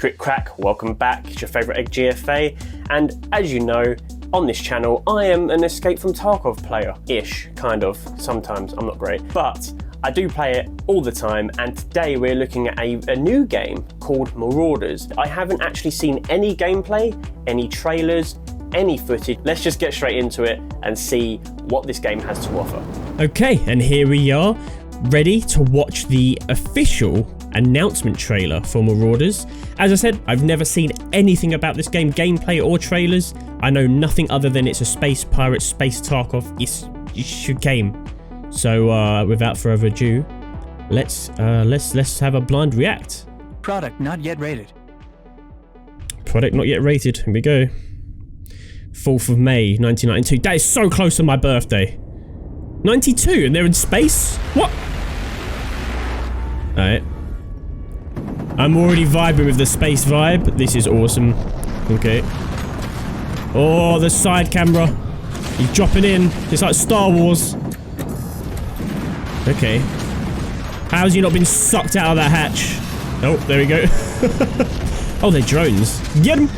Crit Crack, welcome back. It's your favourite egg GFA, and as you know, on this channel, I am an Escape from Tarkov player-ish, kind of. Sometimes, I'm not great, but I do play it all the time, and today we're looking at a new game called Marauders. I haven't actually seen any gameplay, any trailers, any footage. Let's just get straight into it and see what this game has to offer. Okay, and here we are, ready to watch the official announcement trailer for Marauders. As I said, I've never seen anything about this game, gameplay or trailers. I know nothing other than it's a space pirate, space Tarkov. It's a game. So without further ado, let's have a blind react. Product not yet rated. Product not yet rated. Here we go. 4th of May, 1992. That is so close to my birthday. 92, and they're in space? What? Alright. I'm already vibing with the space vibe. This is awesome. Okay. Oh, the side camera. He's dropping in. It's like Star Wars. Okay. How's he not been sucked out of that hatch? Oh, there we go. Oh, they're drones. Get him!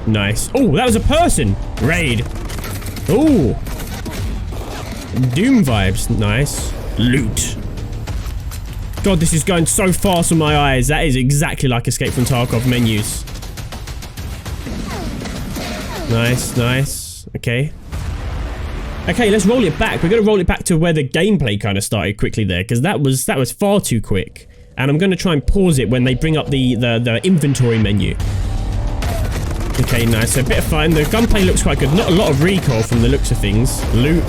Nice. Oh, that was a person. Raid. Oh. Doom vibes. Nice. Loot. God, this is going so fast with my eyes. That is exactly like Escape from Tarkov menus. Nice, nice. Okay. Okay, let's roll it back. We're going to roll it back to where the gameplay kind of started quickly there, because that was far too quick. And I'm going to try and pause it when they bring up the inventory menu. Okay, nice. So a bit of fun. The gunplay looks quite good. Not a lot of recoil from the looks of things. Loot.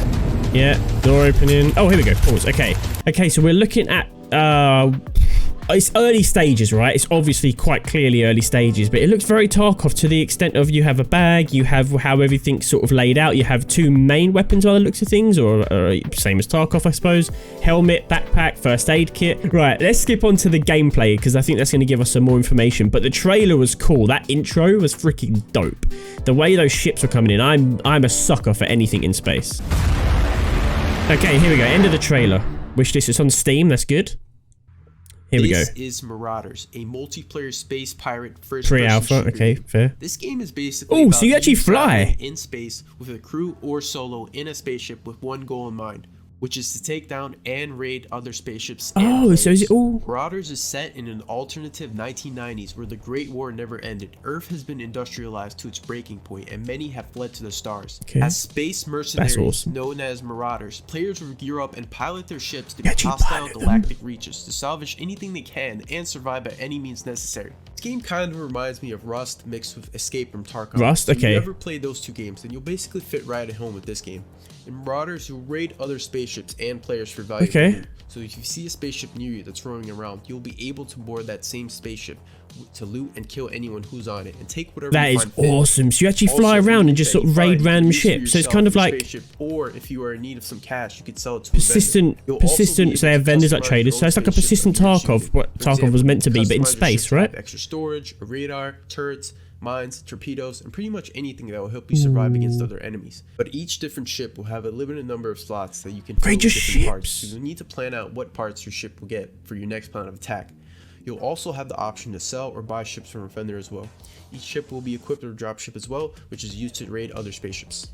Yeah. Door opening. Oh, here we go. Pause. Okay. Okay, so we're looking at... it's early stages, right? It's obviously quite clearly early stages, but it looks very Tarkov to the extent of you have a bag, you have how everything's sort of laid out, you have 2 main weapons by the looks of things, or same as Tarkov, I suppose. Helmet, backpack, first aid kit. Right, let's skip on to the gameplay, because I think that's going to give us some more information, but the trailer was cool. That intro was freaking dope. The way those ships were coming in, I'm a sucker for anything in space. Okay, here we go. End of the trailer. Wishlist is on Steam, that's good. Here we go. This is Marauders, a multiplayer space pirate first-person Pre-alpha, shooter. okay, fair. This game is basically Oh, about so you actually fly in space with a crew or solo in a spaceship with one goal in mind, which is to take down and raid other spaceships. Oh, so is it all? Marauders is set in an alternative 1990s where the Great War never ended. Earth has been industrialized to its breaking point, and many have fled to the stars. Okay. As space mercenaries awesome. known as Marauders, players will gear up and pilot their ships to hostile galactic reaches to salvage anything they can and survive by any means necessary. This game kind of reminds me of Rust mixed with Escape from Tarkov. Rust, okay. If you ever played those 2 games, then you'll basically fit right at home with this game. In Marauders, you'll raid other spaceships and players for valuable loot. So if you see a spaceship near you that's roaming around, you'll be able to board that same spaceship to loot and kill anyone who's on it and take whatever That you is find fit. awesome. So you actually fly Also, around and just sort of raid random ships. So it's kind of like spaceship, or if you are in need of some cash, you could sell it to persistent. So they have vendors like traders. So it's like a persistent Tarkov, what Tarkov was meant to be, but in space, right? Extra storage, a radar, turrets, mines, torpedoes, and pretty much anything that will help you survive against other enemies. But each different ship will have a limited number of slots that you can fill with different parts. So you'll need to plan out what parts your ship will get for your next plan of attack. You'll also have the option to sell or buy ships from a vendor as well. Each ship will be equipped with a dropship as well, which is used to raid other spaceships.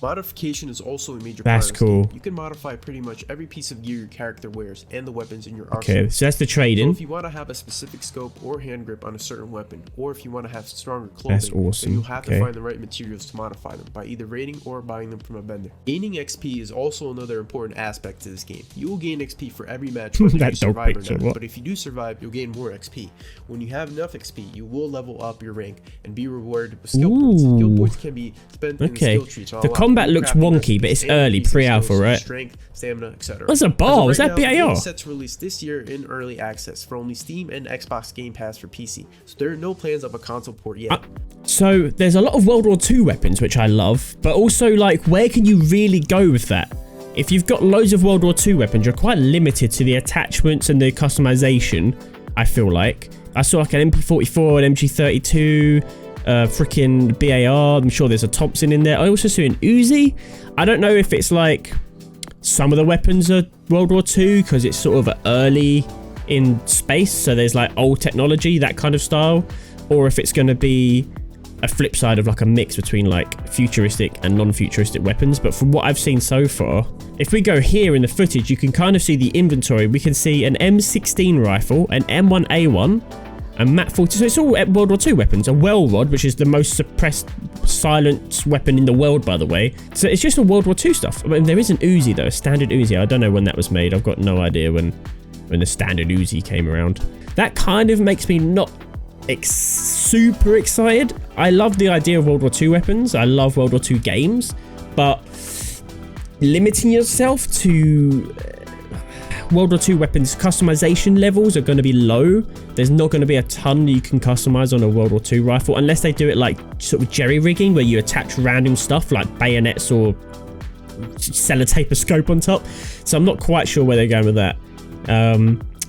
Modification is also a major part of this game. You can modify pretty much every piece of gear your character wears and the weapons in your arsenal. Okay, so that's the trading. So if you want to have a specific scope or hand grip on a certain weapon, or if you want to have stronger clothing, that's awesome. then you'll have to find the right materials to modify them by either raiding or buying them from a vendor. Gaining XP is also another important aspect to this game. You will gain XP for every match whether you survive or not, but if you do survive, you'll gain more XP. When you have enough XP, you will level up your rank and be rewarded with skill points. Skill points can be spent in the skill tree. The combat looks wonky, but it's early, pre-alpha, right? Strength, stamina, etc. What's a bar? Was that BAR? It's set to release this year in early access for only Steam and Xbox Game Pass for PC, so there are no plans of a console port yet. So there's a lot of World War II weapons, which I love, but also like, where can you really go with that? If you've got loads of World War II weapons, you're quite limited to the attachments and the customization, I feel like. I saw like an MP44, an MG32, freaking BAR. I'm sure there's a Thompson in there. I also see an Uzi. I don't know if it's like some of the weapons are World War II because it's sort of early in space, so there's like old technology, that kind of style, or if it's going to be a flip side of like a mix between like futuristic and non-futuristic weapons. But from what I've seen so far, if we go here in the footage, you can kind of see the inventory. We can see an M16 rifle, an M1A1, a MAT 40. So it's all World War II weapons. A well rod, which is the most suppressed silent weapon in the world, by the way. So it's just all World War II stuff. I mean, there is an Uzi though, a standard Uzi. I don't know when that was made. I've got no idea when the standard Uzi came around. That kind of makes me not super excited. I love the idea of World War II weapons. I love World War II games, but limiting yourself to World War II weapons customization levels are going to be low. There's not going to be a ton you can customize on a World War II rifle unless they do it like sort of jerry rigging where you attach random stuff like bayonets or sellotape a scope on top. So I'm not quite sure where they're going with that.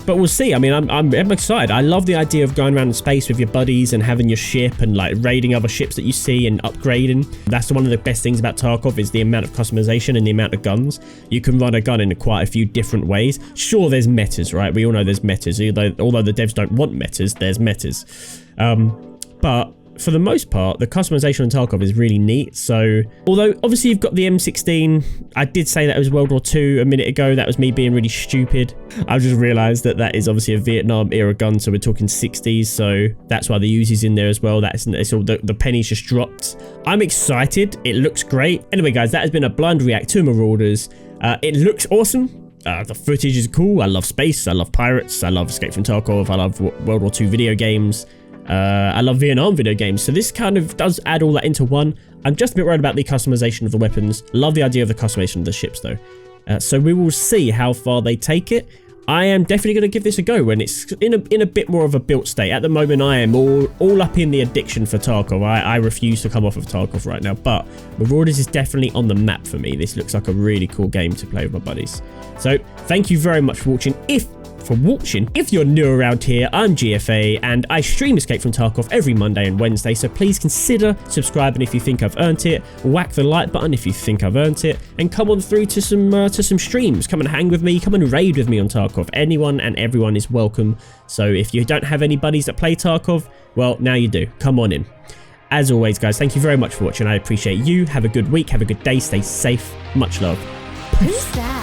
But we'll see. I mean, I'm excited. I love the idea of going around in space with your buddies and having your ship and like raiding other ships that you see and upgrading. That's one of the best things about Tarkov is the amount of customization and the amount of guns. You can run a gun in quite a few different ways. Sure, there's metas, right? We all know there's metas. Although the devs don't want metas, there's metas. But for the most part, the customization on Tarkov is really neat. So, although obviously you've got the M16, I did say that it was World War II a minute ago. That was me being really stupid. I've just realized that is obviously a Vietnam era gun, so we're talking 60s. So that's why the Uzi's in there as well. It's all the pennies just dropped. I'm excited. It looks great. Anyway, guys, that has been a blind react to Marauders. It looks awesome. The footage is cool. I love space. I love pirates. I love Escape from Tarkov. I love World War II video games. I love Vietnam video games, so this kind of does add all that into one. I'm just a bit worried about the customization of the weapons. Love the idea of the customization of the ships though. So we will see how far they take it. I am definitely going to give this a go when it's in a bit more of a built state. At the moment, I am all up in the addiction for Tarkov. I refuse to come off of Tarkov right now, but Marauders is definitely on the map for me. This looks like a really cool game to play with my buddies. So thank you very much for watching. If you're new around here, I'm GFA and I stream Escape from Tarkov every Monday and Wednesday, so please consider subscribing if you think I've earned it, whack the like button if you think I've earned it, and come on through to some streams. Come and hang with me, come and raid with me on Tarkov. Anyone and everyone is welcome. So if you don't have any buddies that play Tarkov, well, now you do. Come on in. As always, guys, thank you very much for watching. I appreciate you. Have a good week, have a good day, stay safe. Much love. Who's that?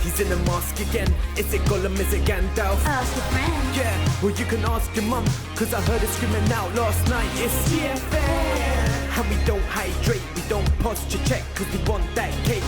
He's in the mask again. Is it Gollum? Is it Gandalf? Ask your friend. Yeah, well you can ask your mum, cause I heard her screaming out last night. It's GFA. And we don't hydrate, we don't posture check, cause we want that cake.